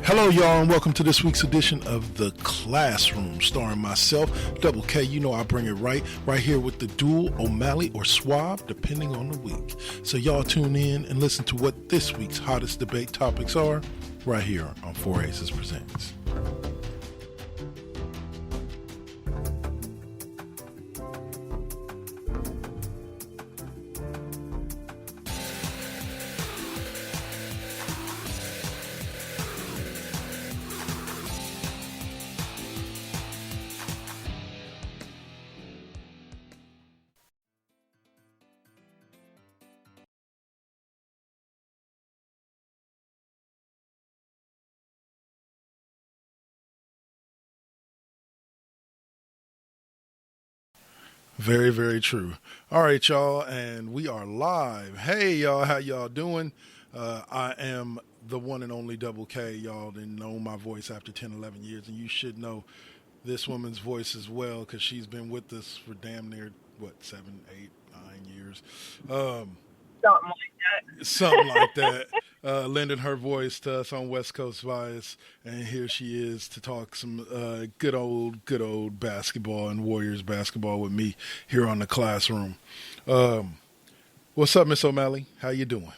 Hello, y'all, and welcome to this week's edition of The Classroom, starring myself, Double K. You know I bring it right here with the dual, O'Malley or Swab, depending on the week. So y'all tune in and listen to what this week's hottest debate topics are right here on Four Aces Presents. Very, very true. All right, y'all, and we are live. Hey, y'all, how y'all doing? I am the one and only Double K. Y'all didn't know my voice after 10, 11 years, and you should know this woman's voice as well because she's been with us for damn near, 7, 8, 9 years? Something like that. Something like that. Lending her voice to us on West Coast Bias, and here she is to talk some good old basketball and Warriors basketball with me here on The Classroom. What's up, Miss O'Malley? How you doing?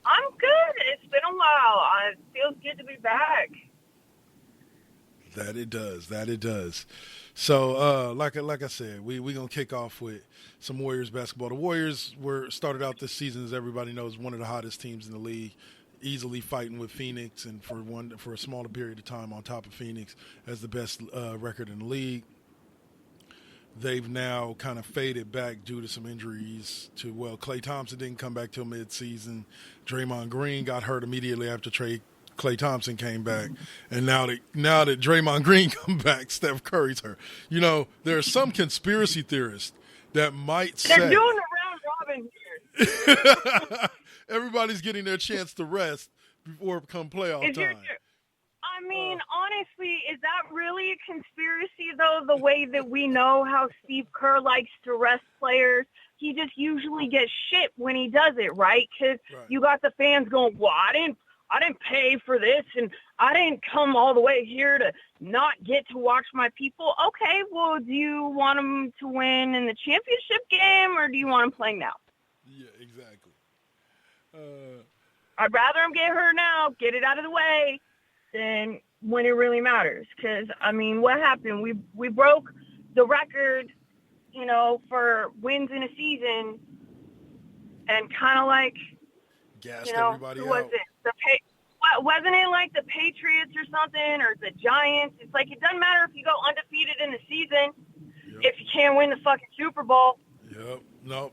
I'm good. It's been a while. It feels good to be back. That it does. So, like I said, we gonna kick off with some Warriors basketball. The Warriors started out this season, as everybody knows, one of the hottest teams in the league, easily fighting with Phoenix, and for a smaller period of time on top of Phoenix as the best record in the league. They've now kind of faded back due to some injuries. Klay Thompson didn't come back till midseason. Draymond Green got hurt immediately after Klay Thompson came back, and now that Draymond Green come back, Steph Curry's hurt. You know, there are some conspiracy theorists that might say they're doing a round robin here. Everybody's getting their chance to rest before it come playoff time. I mean, honestly, is that really a conspiracy, though, the way that we know how Steve Kerr likes to rest players? He just usually gets shit when he does it, right? Because you got the fans going, well, I didn't pay for this, and I didn't come all the way here to not get to watch my people. Okay, well, do you want them to win in the championship game, or do you want them playing now? Yeah, exactly. I'd rather them get hurt now, get it out of the way, than when it really matters. Because, I mean, what happened? We broke the record, for wins in a season, and kind of like, gassed everybody who out. was it? Wasn't it like the Patriots or something, or the Giants? It's like it doesn't matter if you go undefeated in the season if you can't win the fucking Super Bowl. Yep. No.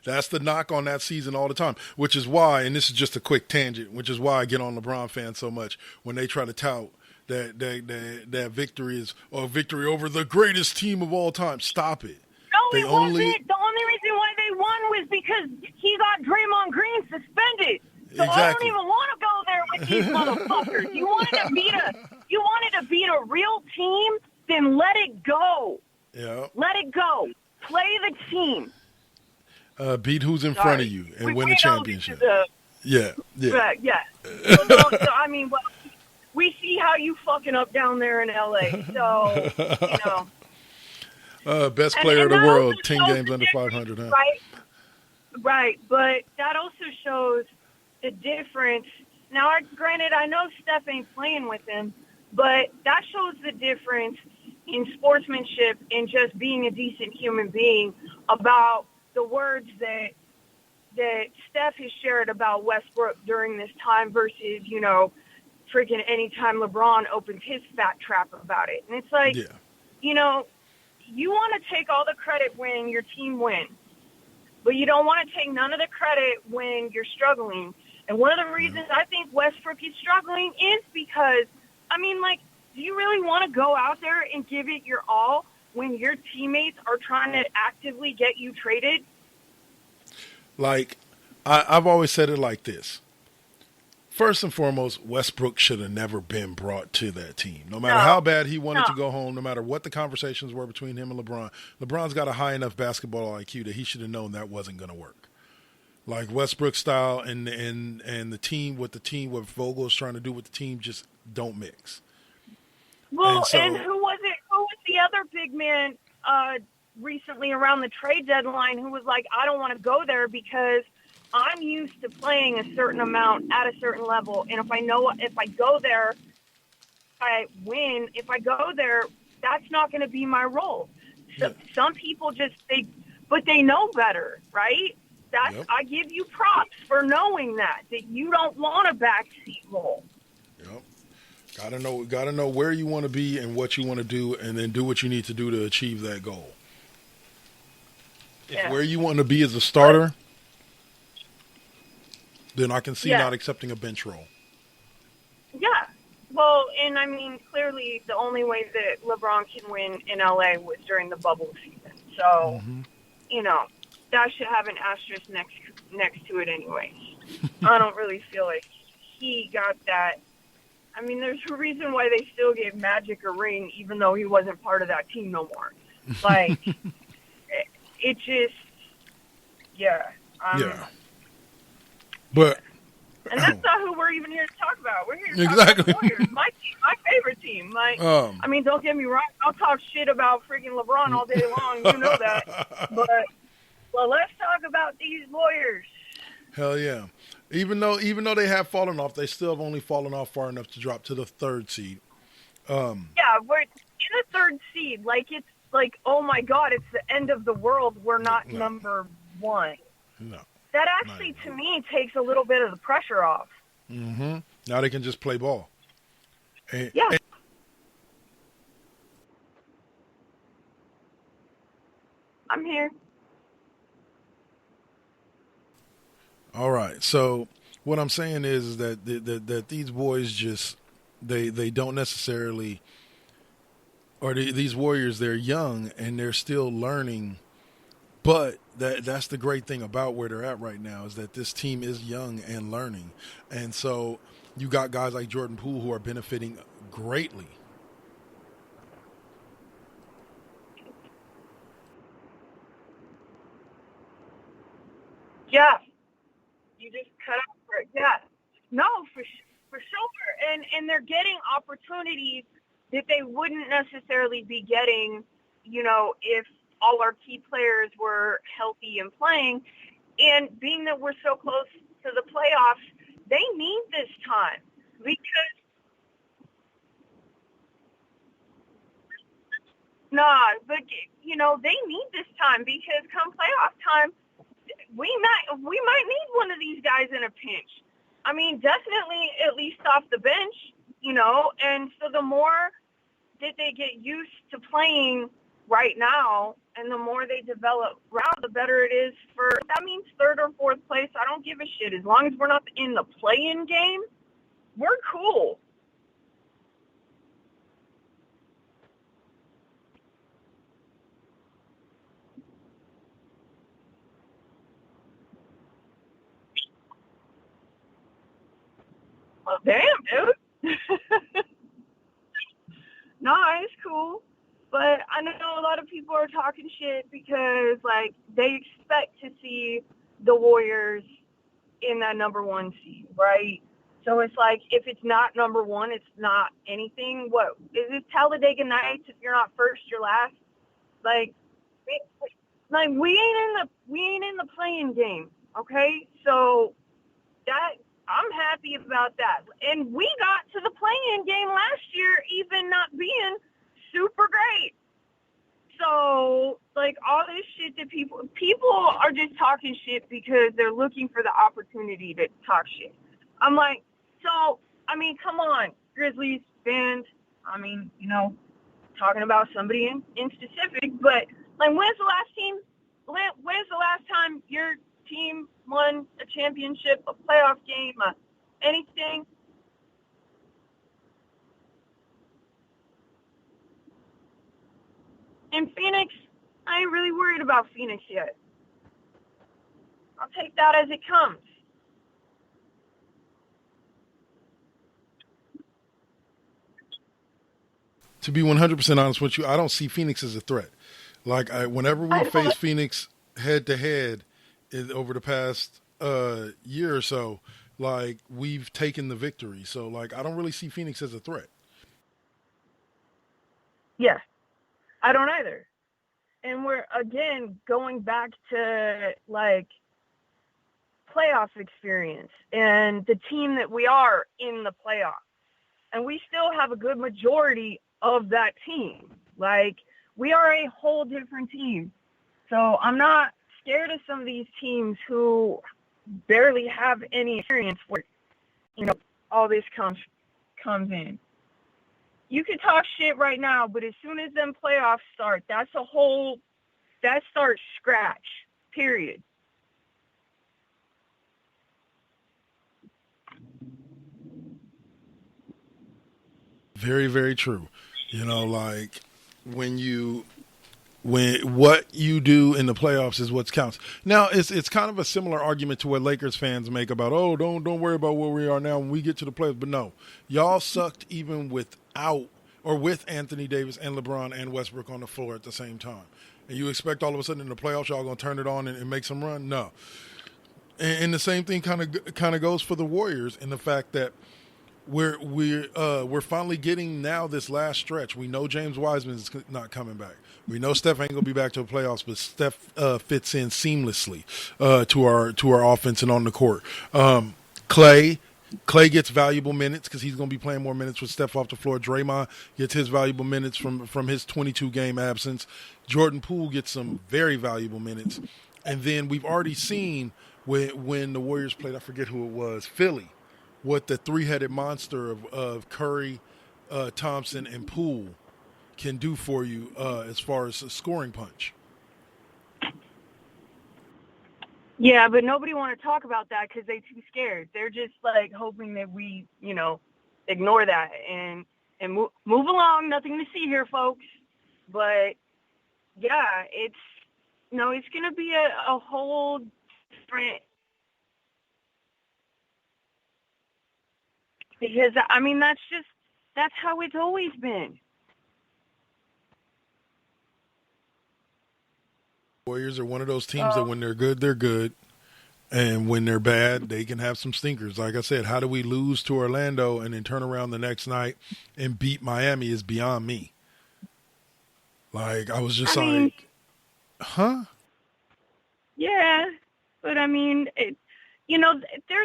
That's the knock on that season all the time, which is why, and this is just a quick tangent, which is why I get on LeBron fans so much when they try to tout that victory is a victory over the greatest team of all time. Stop it. No, it wasn't. The only reason why they won was because he got Draymond Green suspended. So exactly. I don't even want to go there with these motherfuckers. You wanted to beat a real team, then let it go. Yeah. Let it go. Play the team. Beat who's in front of you and win the championship. Yeah. Right, yeah. I mean, we see how you fucking up down there in L.A. So, best player of the world, 10 games under 500, huh? Right, but that also shows the difference. Now, granted, I know Steph ain't playing with him, but that shows the difference in sportsmanship and just being a decent human being about the words that Steph has shared about Westbrook during this time versus, freaking anytime LeBron opens his fat trap about it. And it's like, you want to take all the credit when your team wins, but you don't want to take none of the credit when you're struggling. And one of the reasons I think Westbrook is struggling is because, do you really want to go out there and give it your all when your teammates are trying to actively get you traded? Like, I've always said it like this. First and foremost, Westbrook should have never been brought to that team. No matter how bad he wanted to go home, no matter what the conversations were between him and LeBron, LeBron's got a high enough basketball IQ that he should have known that wasn't going to work. like Westbrook style, and the team, what Vogel is trying to do with the team, just don't mix. Well, and who was it? Who was the other big man recently around the trade deadline who was like, I don't want to go there because I'm used to playing a certain amount at a certain level, and if I go there, I win. If I go there, that's not going to be my role. So some people just think, but they know better, right? I give you props for knowing that you don't want a backseat role. Yep. Gotta know where you want to be and what you want to do, and then do what you need to do to achieve that goal. If where you want to be is a starter, then I can see not accepting a bench role. Yeah. Well, and I mean, clearly the only way that LeBron can win in LA was during the bubble season. So, that should have an asterisk next to it anyway. I don't really feel like he got that. I mean, there's a reason why they still gave Magic a ring, even though he wasn't part of that team no more. Like, it just, But. And that's not who we're even here to talk about. We're here to talk about the Warriors, my team, my favorite team. I mean, don't get me wrong. I'll talk shit about freaking LeBron all day long. You know that. But let's talk about these Warriors. Hell yeah! Even though they have fallen off, they still have only fallen off far enough to drop to the 3rd seed. Yeah, we're in the 3rd seed. Like, it's like, oh my God, it's the end of the world. We're not number 1. No. That actually, to me, takes a little bit of the pressure off. Mm-hmm. Now they can just play ball. I'm here. All right. So what I'm saying is that these boys just they don't necessarily, or these Warriors, they're young and they're still learning. But that's the great thing about where they're at right now, is that this team is young and learning. And so you got guys like Jordan Poole who are benefiting greatly. Yeah. You just cut out for it. Yeah. No, for sure. And they're getting opportunities that they wouldn't necessarily be getting, if all our key players were healthy and playing. And being that we're so close to the playoffs, they need this time because they need this time because come playoff time, we might need one of these guys in a pinch. I mean, definitely at least off the bench, and so the more that they get used to playing right now, and the more they develop route, the better it is that means 3rd or 4th place. I don't give a shit. As long as we're not in the play-in game, we're cool. Well, damn, dude. No, it's cool. But I know a lot of people are talking shit because, like, they expect to see the Warriors in that number 1 seed, right? So it's like, if it's not number 1, it's not anything. What is it? Talladega Nights? If you're not first, you're last. Like we ain't in the playing game, okay? So that I'm happy about that. And we got to the playing game last year, even not being super great. So, like, all this shit that people are just talking shit because they're looking for the opportunity to talk shit. I'm like, so, I mean, come on, Grizzlies fans. I mean, talking about somebody in specific, but like, when's the last time your team won a championship, a playoff game, anything? In Phoenix, I ain't really worried about Phoenix yet. I'll take that as it comes. To be 100% honest with you, I don't see Phoenix as a threat. Like, whenever we face Phoenix head to head over the past year or so, like we've taken the victory. So like I don't really see Phoenix as a threat. Yeah, I don't either. And we're again going back to like playoff experience and the team that we are in the playoffs. And we still have a good majority of that team. Like, we are a whole different team. So I'm not scared of some of these teams who barely have any experience where, all this comes in. You can talk shit right now, but as soon as them playoffs start, that starts scratch, period. Very, very true. Like when you when what you do in the playoffs is what counts. Now it's kind of a similar argument to what Lakers fans make about don't worry about where we are now when we get to the playoffs. But no, y'all sucked even without or with Anthony Davis and LeBron and Westbrook on the floor at the same time. And you expect all of a sudden in the playoffs y'all gonna turn it on and make some run? No. And the same thing kind of goes for the Warriors in the fact that we're finally getting now this last stretch. We know James Wiseman is not coming back. We know Steph ain't gonna be back to the playoffs, but Steph fits in seamlessly to our offense and on the court. Clay gets valuable minutes because he's gonna be playing more minutes with Steph off the floor. Draymond gets his valuable minutes from his 22 game absence. Jordan Poole gets some very valuable minutes, and then we've already seen when the Warriors played. I forget who it was, Philly. What the three-headed monster of Curry, Thompson, and Poole can do for you as far as a scoring punch. Yeah, but nobody want to talk about that because they're too scared. They're just like hoping that we, ignore that and move along. Nothing to see here, folks. But yeah, it's going to be a whole different. Because, that's how it's always been. Warriors are one of those teams that when they're good, they're good. And when they're bad, they can have some stinkers. Like I said, how do we lose to Orlando and then turn around the next night and beat Miami is beyond me. Like, I was just huh? Yeah, but there's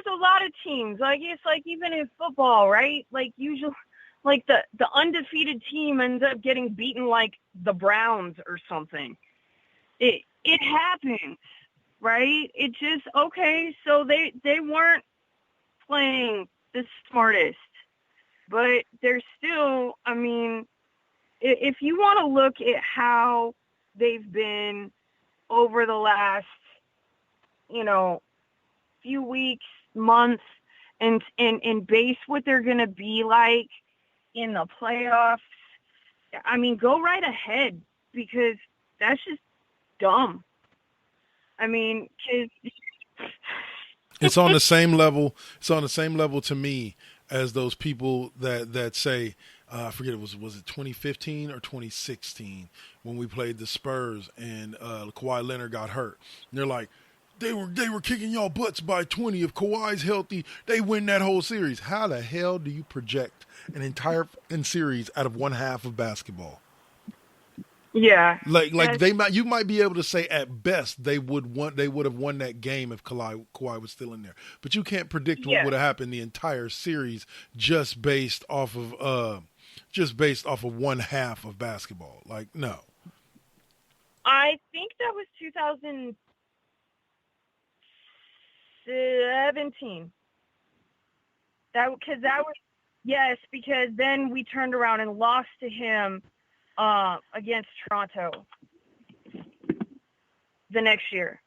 a lot of teams. Like it's like even in football, right? Like usually, like the undefeated team ends up getting beaten like the Browns or something. It happens, right? It just okay. So they weren't playing the smartest, but they're still. If you want to look at how they've been over the last, few weeks, months, and base what they're going to be like in the playoffs, go right ahead because that's just dumb. 'Cause It's on the same level. It's on the same level to me as those people that say, I forget was it 2015 or 2016 when we played the Spurs and Kawhi Leonard got hurt. And they're like, they were kicking y'all butts by 20. If Kawhi's healthy, they win that whole series. How the hell do you project an entire series out of one half of basketball? Yeah, like you might be able to say at best they would have won that game if Kawhi was still in there, but you can't predict what would have happened the entire series just based off of one half of basketball. Like no, I think that was 2017. Because then we turned around and lost to him against Toronto the next year.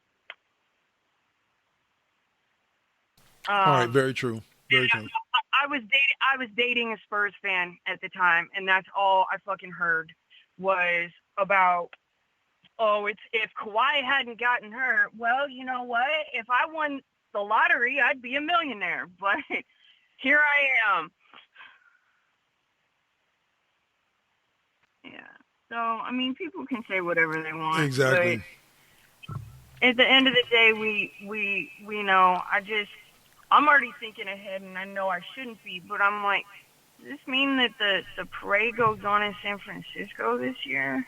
All right, very true. Very true. I was dating a Spurs fan at the time, and that's all I fucking heard was about, if Kawhi hadn't gotten hurt, well, you know what? If I won the lottery, I'd be a millionaire. But here I am. Yeah. So, people can say whatever they want. Exactly. at the end of the day, we know. I'm already thinking ahead, and I know I shouldn't be, but I'm like, does this mean that the parade goes on in San Francisco this year?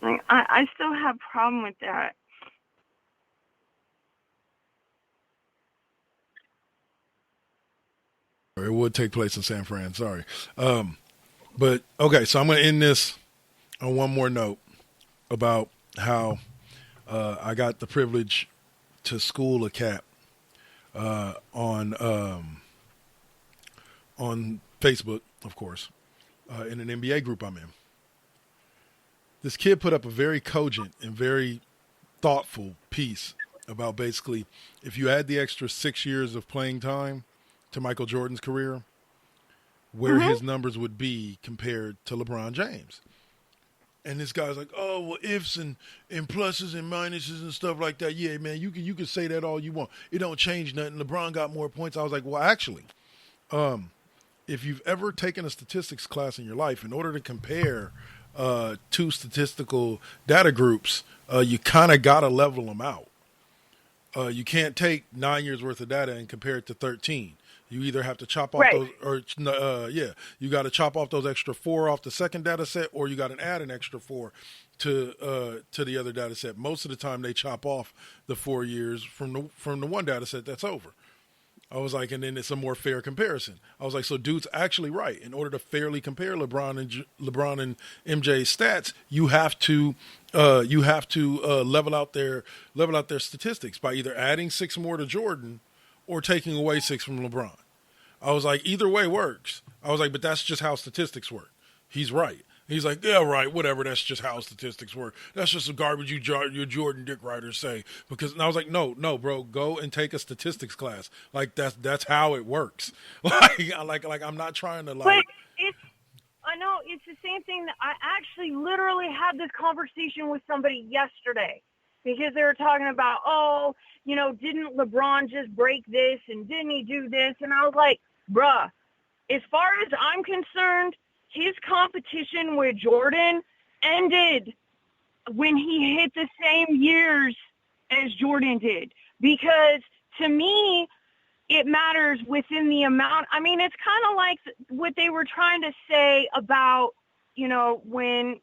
Like, I still have a problem with that. It would take place in San Fran. Sorry. But okay, so I'm going to end this on one more note about how I got the privilege to school a cat on Facebook, of course, in an NBA group I'm in. This kid put up a very cogent and very thoughtful piece about basically if you add the extra 6 years of playing time to Michael Jordan's career, where his numbers would be compared to LeBron James. And this guy's like, oh, well, ifs and pluses and minuses and stuff like that. Yeah, man, you can say that all you want. It don't change nothing. LeBron got more points. I was like, well, actually, if you've ever taken a statistics class in your life, in order to compare two statistical data groups, you kind of got to level them out. You can't take 9 years worth of data and compare it to 13. You either have to chop off those, or you got to chop off those extra 4 off the second data set, or you got to add an extra 4 to the other data set. Most of the time, they chop off the 4 years from the one data set that's over. I was like, and then it's a more fair comparison. I was like, so dude's actually right. In order to fairly compare LeBron and MJ's stats, you have to level out their statistics by either adding 6 more to Jordan or taking away 6 from LeBron. I was like, either way works. I was like, but that's just how statistics work. He's right. He's like, yeah, right, whatever. That's just how statistics work. That's just some garbage your Jordan dick writers say. And I was like, no, bro, go and take a statistics class. Like that's how it works. Like I'm not trying to like. But I know it's the same thing that I actually literally had this conversation with somebody yesterday because they were talking about, didn't LeBron just break this and didn't he do this? And I was like, bruh, as far as I'm concerned, his competition with Jordan ended when he hit the same years as Jordan did. Because to me, it matters within the amount. I mean, it's kind of like what they were trying to say about, when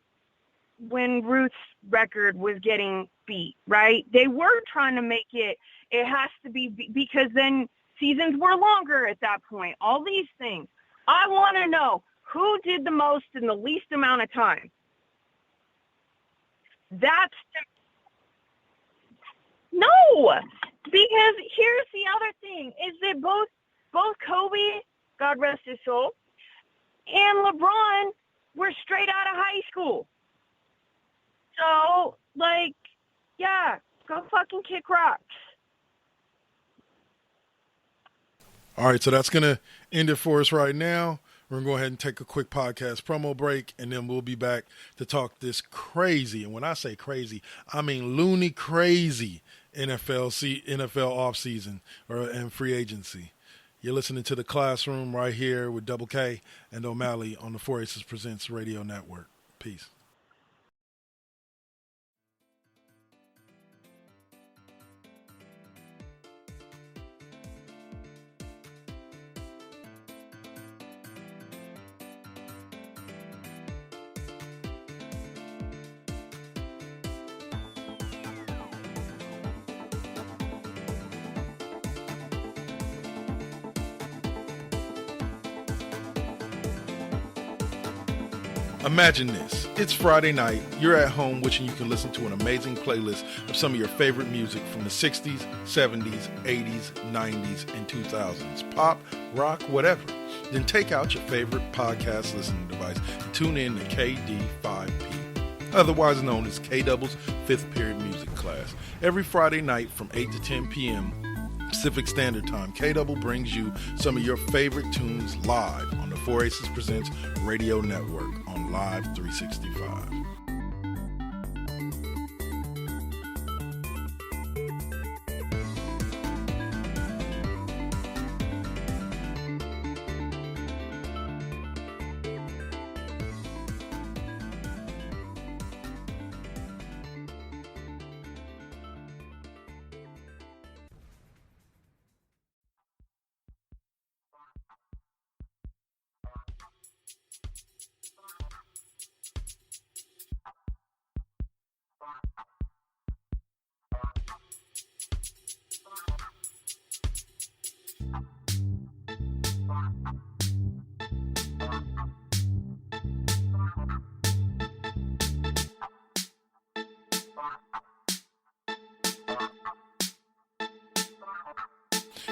Ruth's record was getting beat, right? They were trying to make it has to be because then seasons were longer at that point. All these things. I want to know who did the most in the least amount of time. No, because here's the other thing is that both Kobe, God rest his soul, and LeBron were straight out of high school. So, go fucking kick rocks. All right, so that's going to end it for us right now. We're going to go ahead and take a quick podcast promo break, and then we'll be back to talk this crazy, and when I say crazy, I mean loony crazy NFL offseason and free agency. You're listening to The Classroom right here with Double K and OMalley on the 4 Aces Presents Radio Network. Peace. Imagine this. It's Friday night. You're at home wishing you can listen to an amazing playlist of some of your favorite music from the 60s, 70s, 80s, 90s, and 2000s. Pop, rock, whatever. Then take out your favorite podcast listening device and tune in to KD5P, otherwise known as K-Double's 5th period music class. Every Friday night from 8 to 10 p.m. Pacific Standard Time, K-Double brings you some of your favorite tunes live on the 4 Aces Presents Radio Network on Live 365.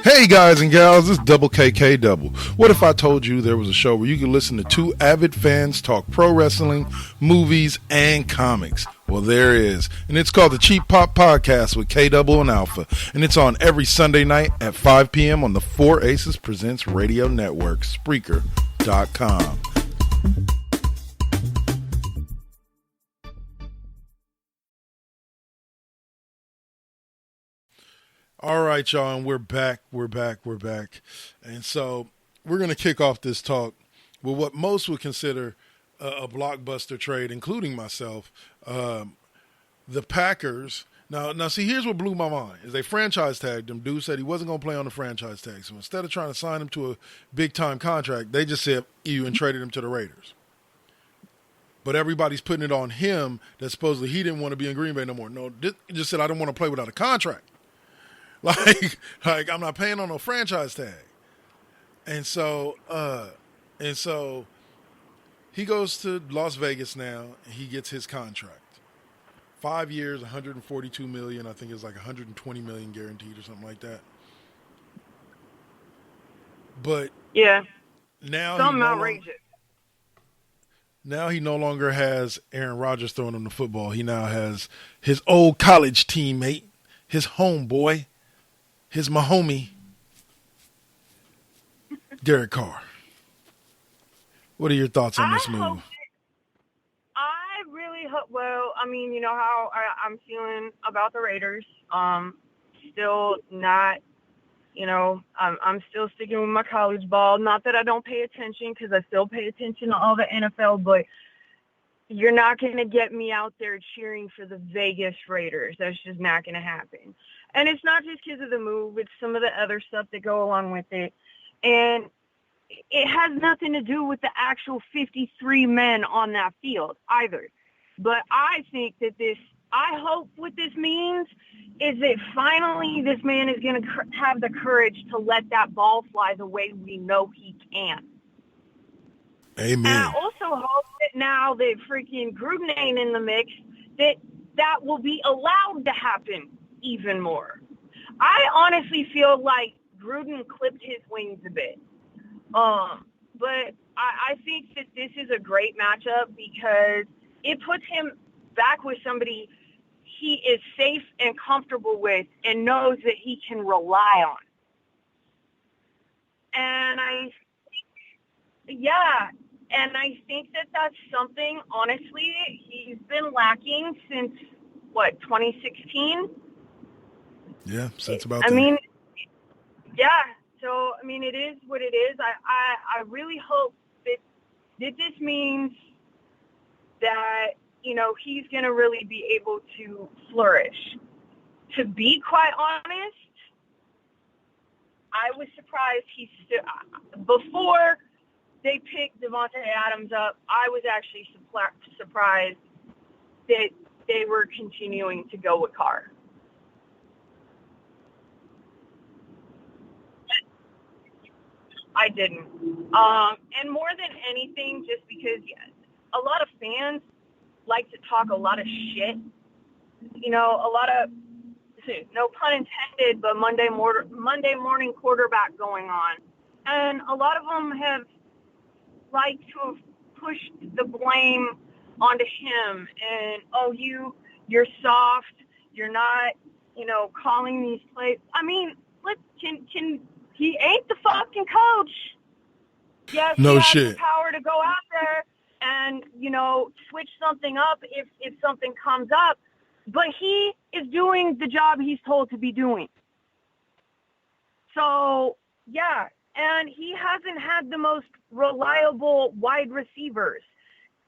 Hey guys and gals, this is Double K Double. What if I told you there was a show where you could listen to two avid fans talk pro wrestling, movies, and comics? Well, there is. And it's called the Cheap Pop Podcast with K Double and Alpha. And it's on every Sunday night at 5 p.m. on the 4 Aces Presents Radio Network, Spreaker.com. All right, y'all, and we're back. And so we're going to kick off this talk with what most would consider a blockbuster trade, including myself. The Packers. Now, see, here's what blew my mind. Is they franchise tagged him. Dude said he wasn't going to play on the franchise tag. So instead of trying to sign him to a big-time contract, they just said, and traded him to the Raiders. But everybody's putting it on him that supposedly he didn't want to be in Green Bay no more. No, he just said, I don't want to play without a contract. Like I'm not paying on no franchise tag. And so he goes to Las Vegas now and he gets his contract. 5 years, $142 million. I think it's like $120 million guaranteed or something like that. But yeah, now something outrageous. Now he no longer has Aaron Rodgers throwing him the football. He now has his old college teammate, his homeboy, his homie, Derek Carr. What are your thoughts on this move? I really hope. Well, I mean, you know how I'm feeling about the Raiders. Still not. You know, I'm still sticking with my college ball. Not that I don't pay attention, because I still pay attention to all the NFL, but you're not going to get me out there cheering for the Vegas Raiders. That's just not going to happen. And it's not just because of the move. It's some of the other stuff that go along with it. And it has nothing to do with the actual 53 men on that field either. But I think that I hope what this means is that finally this man is going to have the courage to let that ball fly the way we know he can. Amen. And I also hope that now that freaking Gruden ain't in the mix, that will be allowed to happen even more. I honestly feel like Gruden clipped his wings a bit. But I think that this is a great matchup because it puts him back with somebody he is safe and comfortable with and knows that he can rely on. And I think that that's something, honestly, he's been lacking since, 2016? Yeah, since about that. I mean, yeah. So, I mean, it is what it is. I really hope that this means that, he's going to really be able to flourish. To be quite honest, I was surprised before they picked Devontae Adams up, I was actually surprised that they were continuing to go with Carr. I didn't. And more than anything, just because a lot of fans like to talk a lot of shit. A lot of, no pun intended, but Monday morning quarterback going on. And a lot of them have liked to have pushed the blame onto him. And, you're soft. You're not, calling these plays. I mean, he ain't the fucking coach. Yes, no he has shit. the power to go out there and, switch something up if something comes up. But he is doing the job he's told to be doing. So, yeah. And he hasn't had the most reliable wide receivers.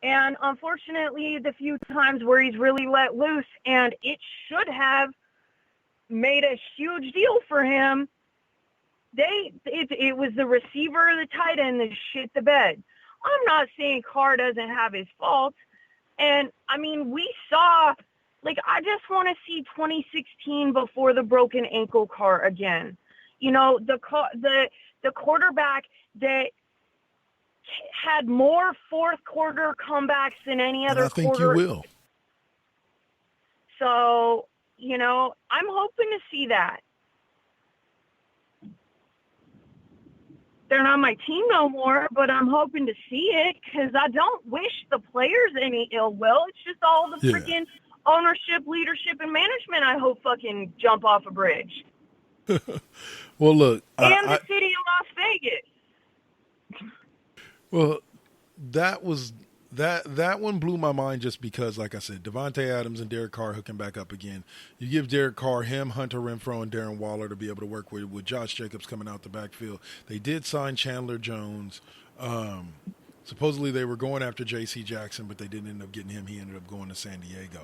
And unfortunately, the few times where he's really let loose, and it should have made a huge deal for him, it was the receiver, the tight end that shit the bed. I'm not saying Carr doesn't have his faults. And, I mean, we saw, I just want to see 2016 before the broken ankle Carr again. The quarterback that had more fourth quarter comebacks than any other quarter. I think you will. So, I'm hoping to see that. They're not my team no more, but I'm hoping to see it because I don't wish the players any ill will. It's just all the freaking ownership, leadership, and management I hope fucking jump off a bridge. Well, look. And the city of Las Vegas. Well, that one blew my mind just because, like I said, Devontae Adams and Derek Carr hooking back up again. You give Derek Carr, Hunter Renfrow, and Darren Waller to be able to work with Josh Jacobs coming out the backfield. They did sign Chandler Jones. Supposedly they were going after J.C. Jackson, but they didn't end up getting him. He ended up going to San Diego.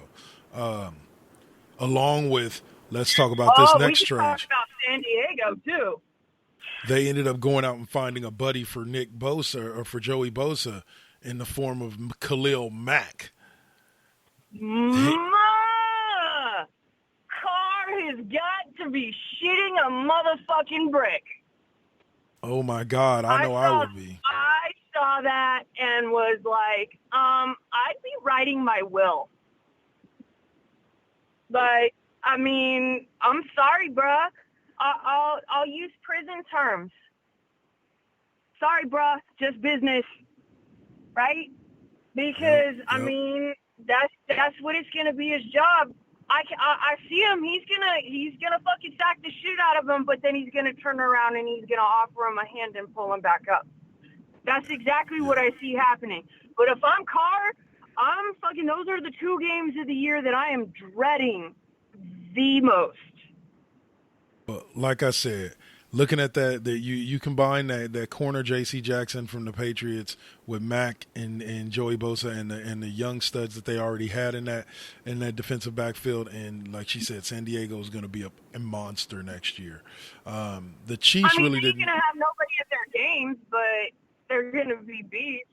Along with, let's talk about this next we trade. Talk about San Diego too. They ended up going out and finding a buddy for Nick Bosa or for Joey Bosa in the form of Khalil Mack. Carr has got to be shitting a motherfucking brick. Oh my God, I know I would be. I saw that and was like, I'd be writing my will. But I mean, I'm sorry, bruh. I'll use prison terms. Sorry, bruh. Just business, right? Because I mean, that's what it's gonna be. His job. I see him. He's gonna fucking sack the shit out of him, but then he's gonna turn around and he's gonna offer him a hand and pull him back up. That's exactly what I see happening. But if I'm Carr, I'm fucking. Those are the 2 games of the year that I am dreading the most. Well, like I said, looking at that you combine that corner J.C. Jackson from the Patriots with Mack and Joey Bosa and the young studs that they already had in that defensive backfield, and like she said, San Diego is going to be a monster next year. The Chiefs really didn't. They're going to have nobody at their games, but they're going to be beat.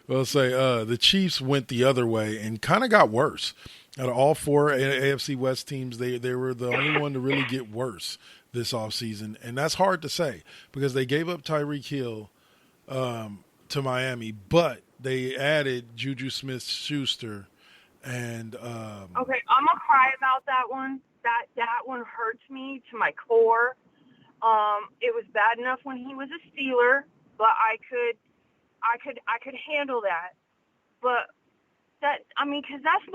Well, the Chiefs went the other way and kind of got worse. Out of all 4 AFC West teams, they were the only one to really get worse this offseason. And that's hard to say because they gave up Tyreek Hill to Miami, but they added Juju Smith-Schuster. And okay, I'm going to cry about that one. That one hurts me to my core. It was bad enough when he was a Steeler, but I could handle that. But because that's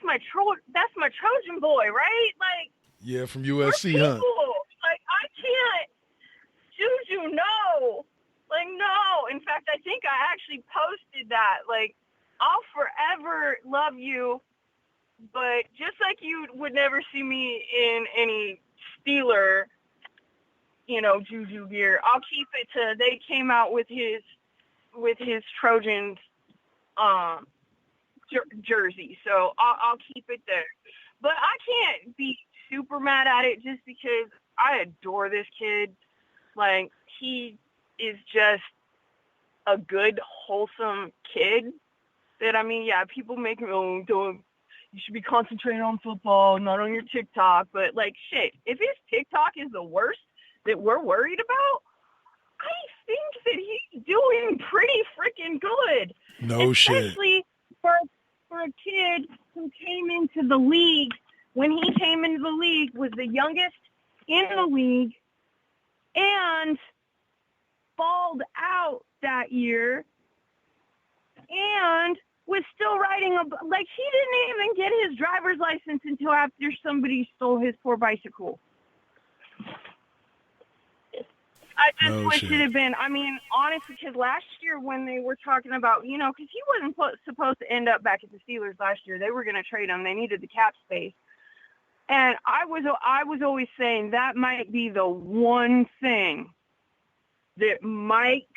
my Trojan boy, right? Like, yeah, from USC, huh? Like, I can't, Juju, no, like, no. In fact, I think I actually posted that. Like, I'll forever love you, but just like you would never see me in any Steeler, Juju gear, I'll keep it to. They came out with his Trojans, jersey, so I'll keep it there. But I can't be super mad at it just because I adore this kid. Like, he is just a good, wholesome kid. That, I mean, yeah, people make me, you should be concentrating on football, not on your TikTok. But, like, shit, if his TikTok is the worst that we're worried about, I think that he's doing pretty freaking good. No shit. Especially for a kid who came into the league, when he came into the league, was the youngest in the league and balled out that year and was still riding like, he didn't even get his driver's license until after somebody stole his poor bicycle. I just wish it had been, I mean, honestly, because last year when they were talking about, because he wasn't supposed to end up back at the Steelers last year. They were going to trade him. They needed the cap space. And I was always saying that might be the one thing that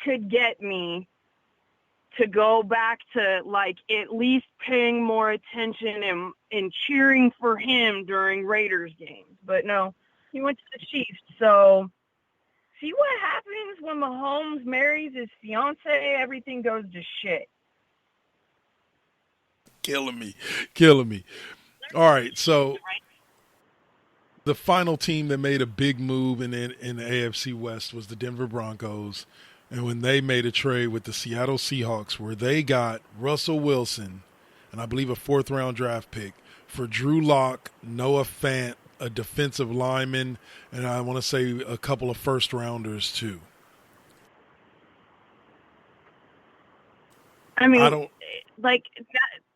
could get me to go back to, like, at least paying more attention and cheering for him during Raiders games. But no, he went to the Chiefs, so... See what happens when Mahomes marries his fiance? Everything goes to shit. Killing me. All right, so the final team that made a big move in the AFC West was the Denver Broncos. And when they made a trade with the Seattle Seahawks where they got Russell Wilson and I believe a 4th-round draft pick for Drew Lock, Noah Fant, a defensive lineman, and I want to say a couple of first-rounders too. I mean, I don't. like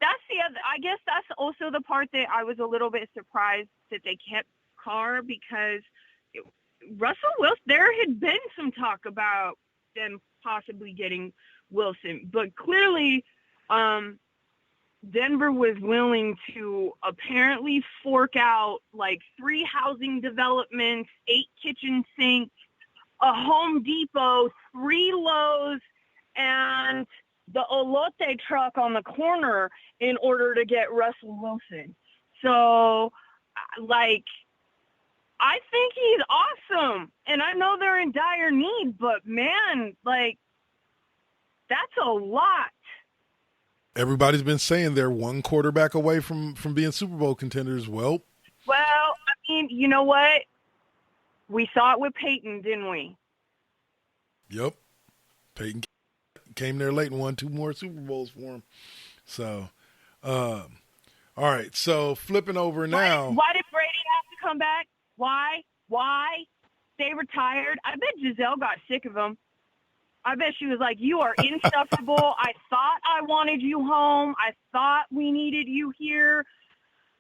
that's the other. I guess that's also the part that I was a little bit surprised that they kept Carr, because Russell Wilson. There had been some talk about them possibly getting Wilson, but clearly, Denver was willing to apparently fork out like 3 housing developments, 8 kitchen sinks, a Home Depot, 3 Lowe's, and the Olote truck on the corner in order to get Russell Wilson. So, like, I think he's awesome. And I know they're in dire need, but man, like, that's a lot. Everybody's been saying they're one quarterback away from being Super Bowl contenders. Well, I mean, you know what? We saw it with Peyton, didn't we? Yep. Peyton came there late and won 2 more Super Bowls for him. So, all right. So flipping over now. Why did Brady have to come back? Why? They retired. I bet Giselle got sick of him. I bet she was like, you are insufferable. I thought I wanted you home. I thought we needed you here.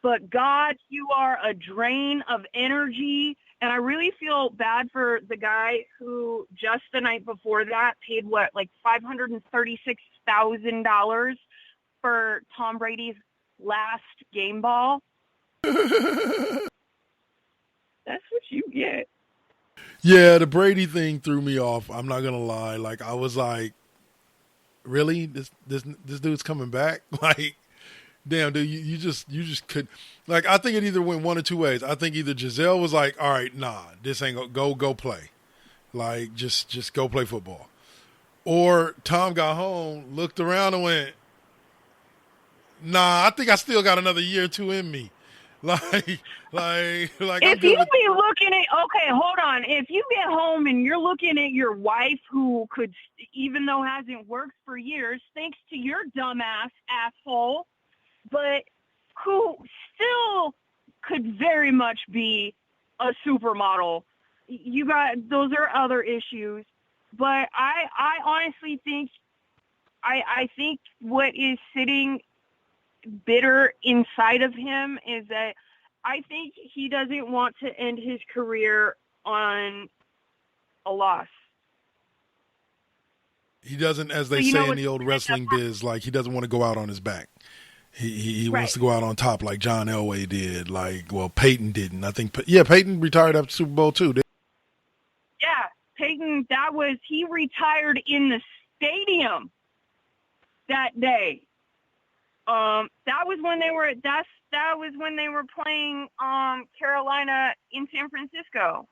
But, God, you are a drain of energy. And I really feel bad for the guy who just the night before that paid, like $536,000 for Tom Brady's last game ball. That's what you get. Yeah, the Brady thing threw me off. I'm not gonna lie. Like, I was like, really? This dude's coming back? Like, damn, dude, you just could. Like, I think it either went one or two ways. I think either Giselle was like, all right, nah, this ain't go play. Like, just go play football. Or Tom got home, looked around and went, nah, I think I still got another year or 2 in me. Like if I'm you be looking at, okay, hold on. If you get home and you're looking at your wife who could, even though hasn't worked for years, thanks to your dumbass asshole, but who still could very much be a supermodel. You got, those are other issues. But I honestly think, I think what is sitting bitter inside of him is that I think he doesn't want to end his career on a loss. He doesn't, as they say in the old wrestling biz, like, he doesn't want to go out on his back. He right. wants to go out on top like John Elway did. Like, well, Peyton didn't. I think, Peyton retired after Super Bowl too. Yeah, Peyton, he retired in the stadium that day. That was when they were playing Carolina in San Francisco.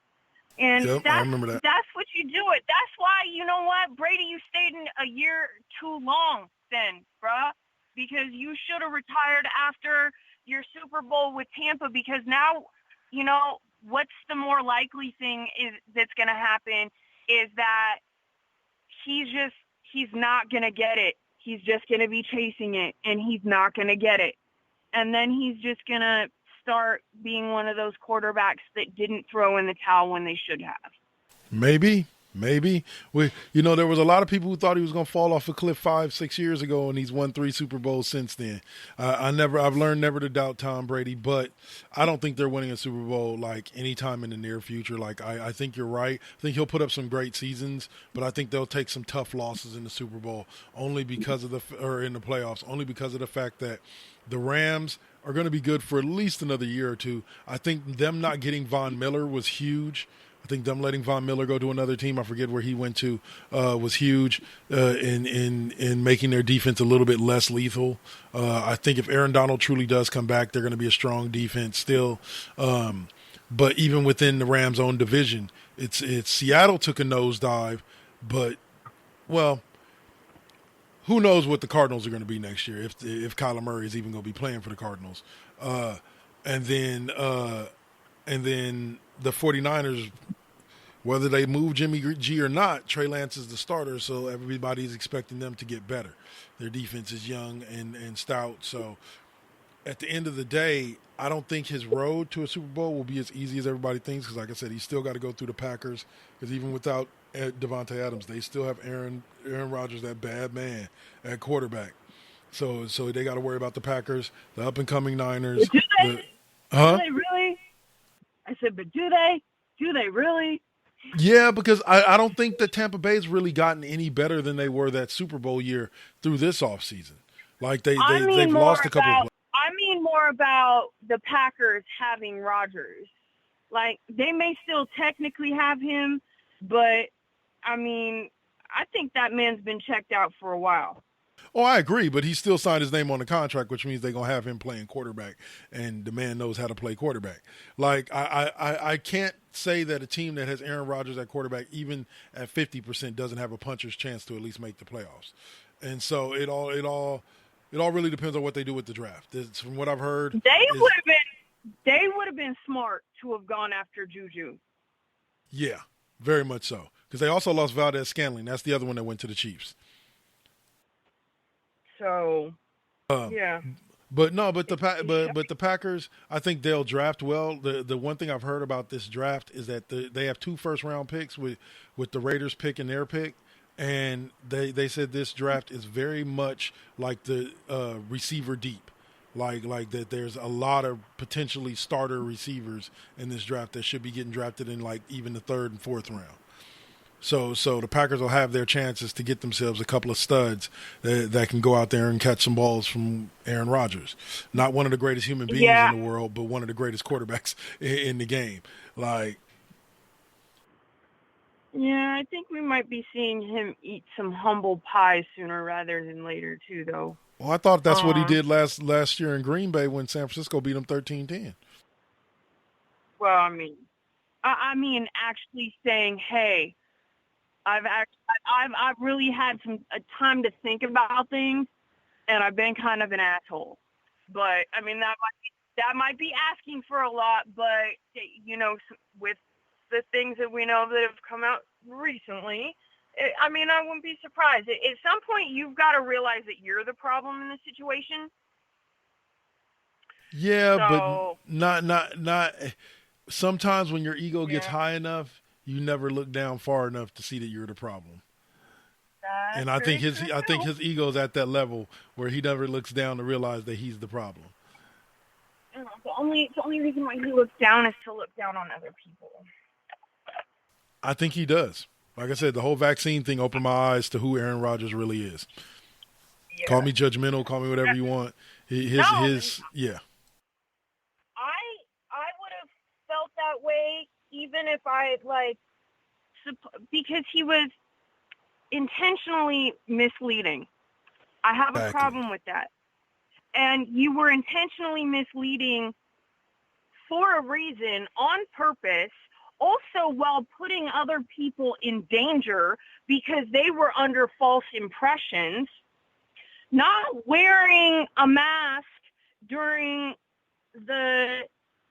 And yep, I remember that. That's what you do it. That's why, you know what, Brady, you stayed in a year too long then, bruh, because you should have retired after your Super Bowl with Tampa, because now, you know, what's the more likely thing that's going to happen is that he's not going to get it. He's just going to be chasing it, and he's not going to get it. And then he's just going to start being one of those quarterbacks that didn't throw in the towel when they should have. Maybe. There was a lot of people who thought he was going to fall off a cliff 5-6 years ago, and he's won 3 Super Bowls since then. I've learned never to doubt Tom Brady, but I don't think they're winning a Super Bowl like anytime in the near future. Like, I think you're right. I think he'll put up some great seasons, but I think they'll take some tough losses in the Super Bowl only because of in the playoffs, only because of the fact that the Rams are going to be good for at least another year or two. I think them not getting Von Miller was huge. I think them letting Von Miller go to another team, I forget where he went to, was huge in making their defense a little bit less lethal. I think if Aaron Donald truly does come back, they're going to be a strong defense still. But even within the Rams' own division, it's Seattle took a nosedive, but, well, who knows what the Cardinals are going to be next year if Kyler Murray is even going to be playing for the Cardinals. And then the 49ers, whether they move Jimmy G or not, Trey Lance is the starter, so everybody's expecting them to get better. Their defense is young and stout, so at the end of the day, I don't think his road to a Super Bowl will be as easy as everybody thinks. Because, like I said, he's still got to go through the Packers. Because even without Devontae Adams, they still have Aaron Rodgers, that bad man at quarterback. So they got to worry about the Packers, the up and coming Niners. Do they? The huh? Do they really? I said, but do they? Do they really? Yeah, because I don't think that Tampa Bay's really gotten any better than they were that Super Bowl year through this offseason. Like they've lost a couple of players. I mean more about the Packers having Rodgers. Like, they may still technically have him, but, I mean, I think that man's been checked out for a while. Oh, I agree, but he still signed his name on the contract, which means they're going to have him playing quarterback, and the man knows how to play quarterback. Like, I can't say that a team that has Aaron Rodgers at quarterback, even at 50%, doesn't have a puncher's chance to at least make the playoffs. And so it all really depends on what they do with the draft. From what I've heard, they would have been smart to have gone after Juju. Yeah, very much so. Because they also lost Valdez-Scantling. That's the other one that went to the Chiefs. So, yeah. But the Packers, I think they'll draft well. The one thing I've heard about this draft is that they have 2 first-round picks with the Raiders pick and their pick. And they said this draft is very much like the receiver deep. Like that there's a lot of potentially starter receivers in this draft that should be getting drafted in like even the 3rd and 4th round. So the Packers will have their chances to get themselves a couple of studs that can go out there and catch some balls from Aaron Rodgers. Not one of the greatest human beings in the world, but one of the greatest quarterbacks in the game. Like, yeah, I think we might be seeing him eat some humble pie sooner rather than later too, though. Well, I thought that's what he did last year in Green Bay when San Francisco beat him 13-10. Well, I mean, actually saying, "Hey, I've really had a time to think about things, and I've been kind of an asshole." But I mean, that might be asking for a lot. But with the things that we know that have come out recently, I wouldn't be surprised. At some point, you've got to realize that you're the problem in the situation. Yeah, but not. Sometimes when your ego gets high enough, you never look down far enough to see that you're the problem. And I think his ego's at that level where he never looks down to realize that he's the problem. The only reason why he looks down is to look down on other people. I think he does. Like I said, the whole vaccine thing opened my eyes to who Aaron Rodgers really is. Yeah. Call me judgmental, call me whatever you want. Yeah. I would have felt that way even if I because he was intentionally misleading. I have a problem with that. And you were intentionally misleading for a reason, on purpose, also while putting other people in danger because they were under false impressions, not wearing a mask during the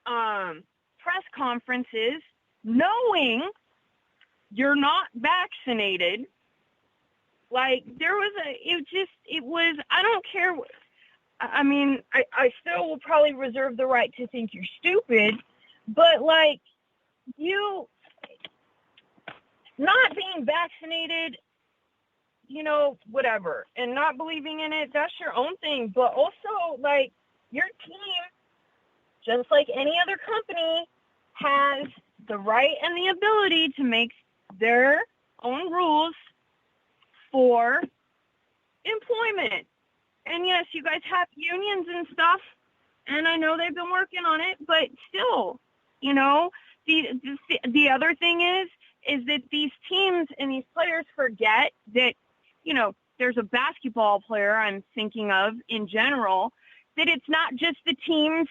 press conferences, knowing you're not vaccinated. I don't care. I still will probably reserve the right to think you're stupid, but you not being vaccinated, whatever, and not believing in it, that's your own thing. But also, your team, just like any other company, has the right and the ability to make their own rules for employment. And yes, you guys have unions and stuff, and I know they've been working on it, but still, the other thing is that these teams and these players forget that, there's a basketball player I'm thinking of in general, that it's not just the team's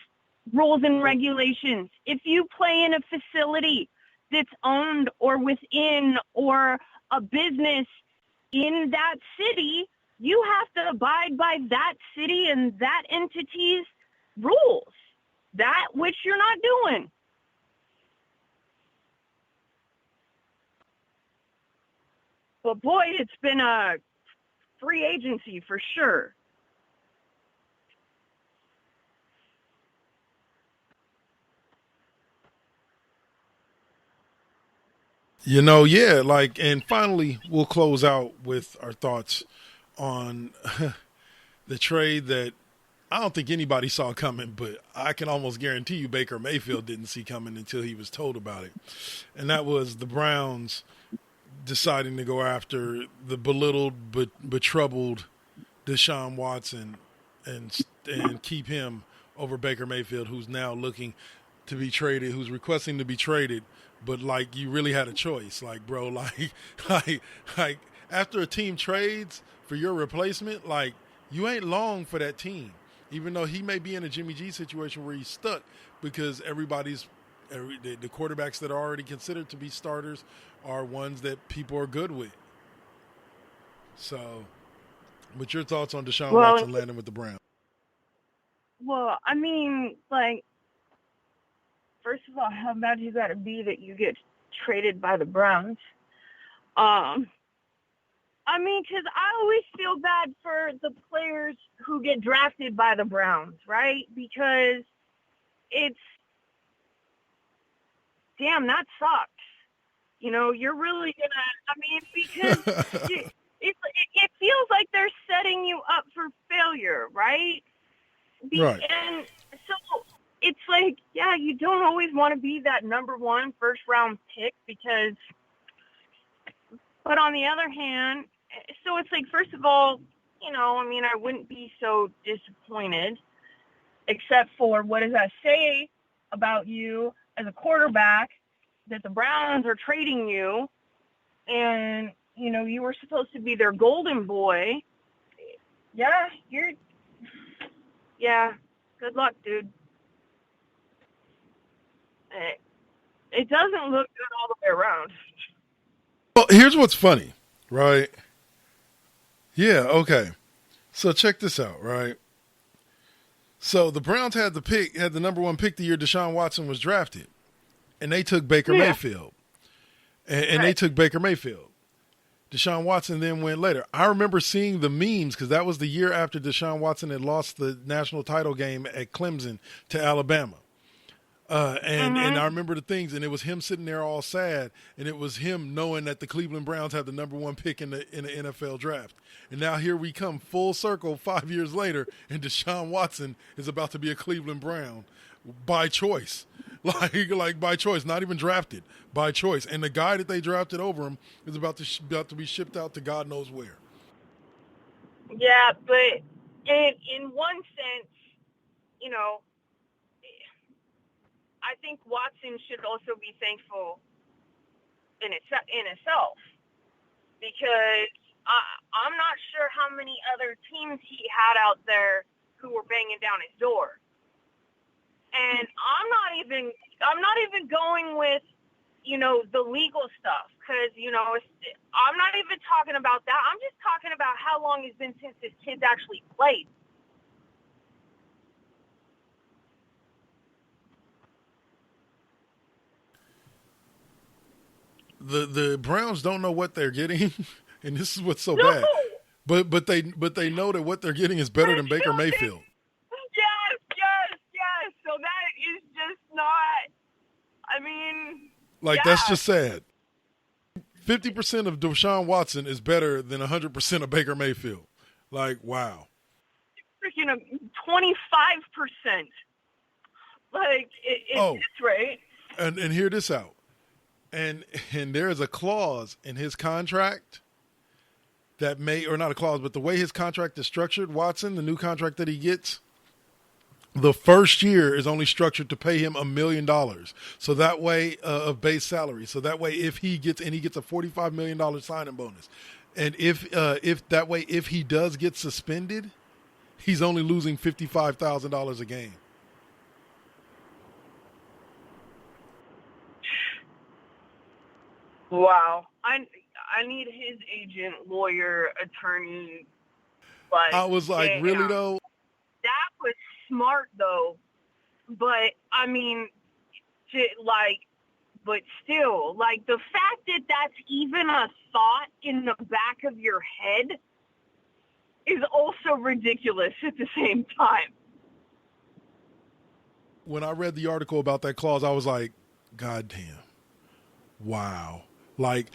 rules and regulations. If you play in a facility that's owned or within or a business in that city, you have to abide by that city and that entity's rules, that which you're not doing. But boy, it's been a free agency for sure. Yeah, and finally, we'll close out with our thoughts on the trade that I don't think anybody saw coming, but I can almost guarantee you Baker Mayfield didn't see coming until he was told about it. And that was the Browns deciding to go after the belittled but betroubled Deshaun Watson and keep him over Baker Mayfield, who's now looking to be traded, who's requesting to be traded, but you really had a choice, bro, like like after a team trades for your replacement, you ain't long for that team, even though he may be in a Jimmy G situation where he's stuck because the quarterbacks that are already considered to be starters are ones that people are good with. So, what's your thoughts on Deshaun Watson landing with the Browns? Well, I mean, first of all, how bad you got to be that you get traded by the Browns? I mean, because I always feel bad for the players who get drafted by the Browns, right? Because damn, that sucks. You're really because it feels like they're setting you up for failure, right? Right. And so it's you don't always want to be that number one first round pick but on the other hand, so it's first of all, I wouldn't be so disappointed except for what does that say about you as a quarterback that the Browns are trading you and, you were supposed to be their golden boy. Yeah, good luck, dude. It doesn't look good all the way around. Well, here's what's funny, right? Yeah, okay. So check this out, right? So the Browns had the number one pick the year Deshaun Watson was drafted, and they took Baker Mayfield, and they took Baker Mayfield. Deshaun Watson then went later. I remember seeing the memes because that was the year after Deshaun Watson had lost the national title game at Clemson to Alabama. And I remember the things, and it was him sitting there all sad, and it was him knowing that the Cleveland Browns had the number one pick in the NFL draft. And now here we come full circle 5 years later, and Deshaun Watson is about to be a Cleveland Brown by choice. Like by choice, not even drafted, by choice. And the guy that they drafted over him is about to be shipped out to God knows where. Yeah, but in one sense, I think Watson should also be thankful in itself because I'm not sure how many other teams he had out there who were banging down his door. And I'm not even going with, the legal stuff because, I'm not even talking about that. I'm just talking about how long it's been since his kids actually played. The Browns don't know what they're getting, and this is what's so bad. But they know that what they're getting is better than Baker Mayfield. Yes. So that is just not. I mean, that's just sad. 50% of Deshaun Watson is better than 100% of Baker Mayfield. Wow. Freaking 25%. It's right. And hear this out. And there is a clause in his contract that may, or not a clause, but the way his contract is structured, Watson, the new contract that he gets, the first year is only structured to pay him $1 million. So that way of base salary. So that way if he gets a $45 million signing bonus. And if he does get suspended, he's only losing $55,000 a game. Wow. I need his agent, lawyer, attorney. I was like, really though? That was smart though. But I mean, but still, the fact that that's even a thought in the back of your head is also ridiculous at the same time. When I read the article about that clause, I was like, God damn. Wow. Like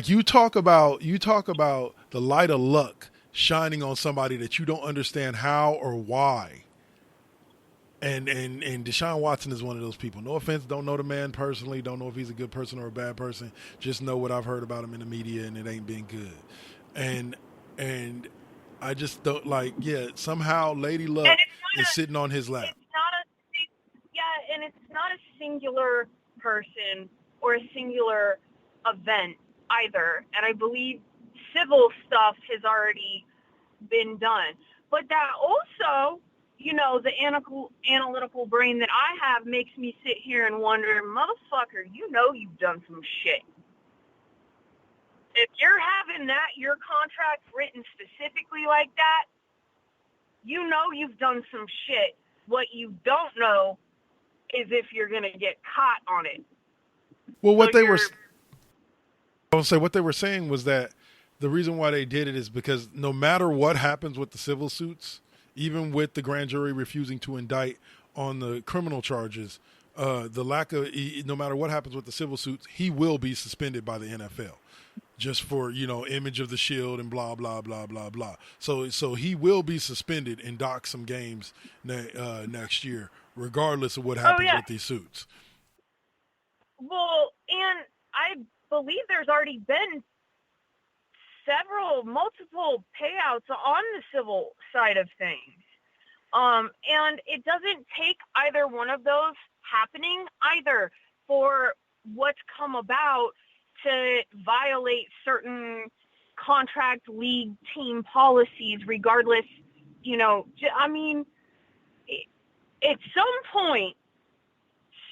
you talk about the light of luck shining on somebody that you don't understand how or why. And Deshaun Watson is one of those people. No offense, don't know the man personally, don't know if he's a good person or a bad person. Just know what I've heard about him in the media, and it ain't been good. And and I just don't somehow Lady And Luck it's not is a, sitting on his lap. it's not a, yeah, and it's not a singular person or a singular event either. And I believe civil stuff has already been done. But that also, the analytical brain that I have makes me sit here and wonder, motherfucker, you've done some shit. If you're having your contract written specifically like that, you've done some shit. What you don't know is if you're going to get caught on it. Well, what they were saying was that the reason why they did it is because no matter what happens with the civil suits, even with the grand jury refusing to indict on the criminal charges, no matter what happens with the civil suits, he will be suspended by the NFL just for, image of the shield and blah, blah, blah, blah, blah. So he will be suspended and dock some games next year, regardless of what happens with these suits. Well, and I believe there's already been multiple payouts on the civil side of things. And it doesn't take either one of those happening either for what's come about to violate certain contract league team policies, regardless, at some point,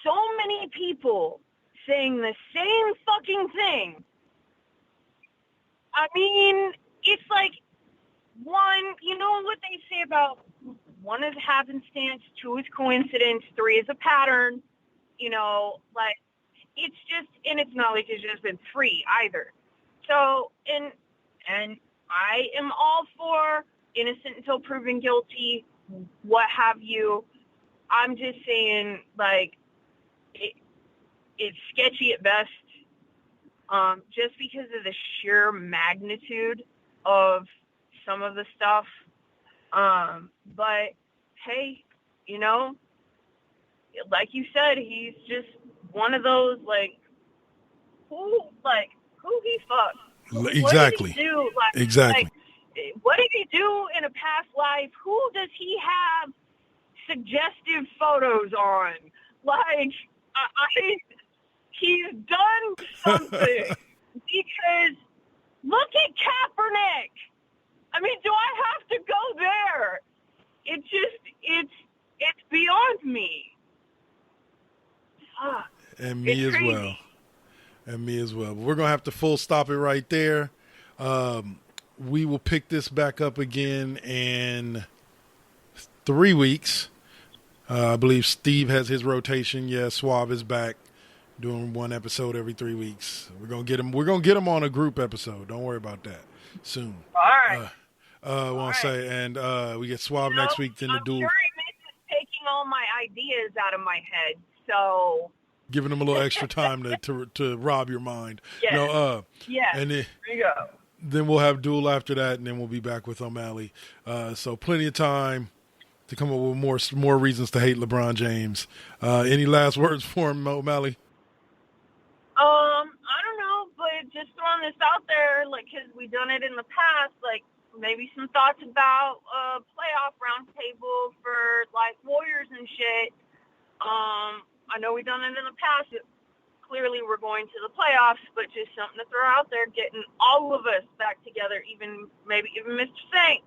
so many people saying the same fucking thing. I mean, it's like, one, what they say about one is happenstance, two is coincidence, three is a pattern, it's just, and it's not like it's just been three either. So, and I am all for innocent until proven guilty, what have you. I'm just saying, it's sketchy at best. Just because of the sheer magnitude of some of the stuff. But hey, like you said, he's just one of those, who he fucked? Exactly. What did he do? Exactly. What did he do in a past life? Who does he have suggestive photos on? He's done something. Because look at Kaepernick. I mean, do I have to go there? It's beyond me. And me as crazy. well. And me as well. But we're going to have to full stop it right there. We will pick this back up again in 3 weeks. I believe Steve has his rotation. Yeah, Suave is back, doing one episode every 3 weeks. We're gonna get him. We're gonna get him on a group episode. Don't worry about that. Soon. All right. I want to say, and we get Suave next week. Then the duel. I'm sure he misses taking all my ideas out of my head. So giving him a little extra time to rob your mind. Yes. And there you go. Then we'll have duel after that, and then we'll be back with OMalley. So plenty of time to come up with more reasons to hate LeBron James. Any last words for him, OMalley? I don't know, but just throwing this out there, because we've done it in the past, maybe some thoughts about a playoff roundtable for, Warriors and shit. I know we've done it in the past. Clearly, we're going to the playoffs, but just something to throw out there, getting all of us back together, maybe even Mr. Saint.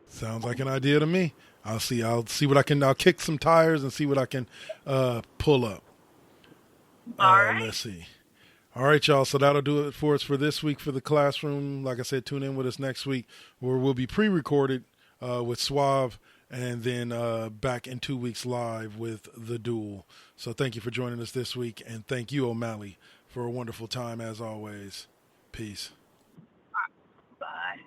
Sounds like an idea to me. I'll see what I can. I'll kick some tires and see what I can pull up. All right. Let's see. All right, y'all. So that'll do it for us for this week for the classroom. Like I said, tune in with us next week where we'll be pre-recorded with Suave and then back in 2 weeks live with the duel. So thank you for joining us this week, and thank you, OMalley, for a wonderful time as always. Peace. Bye.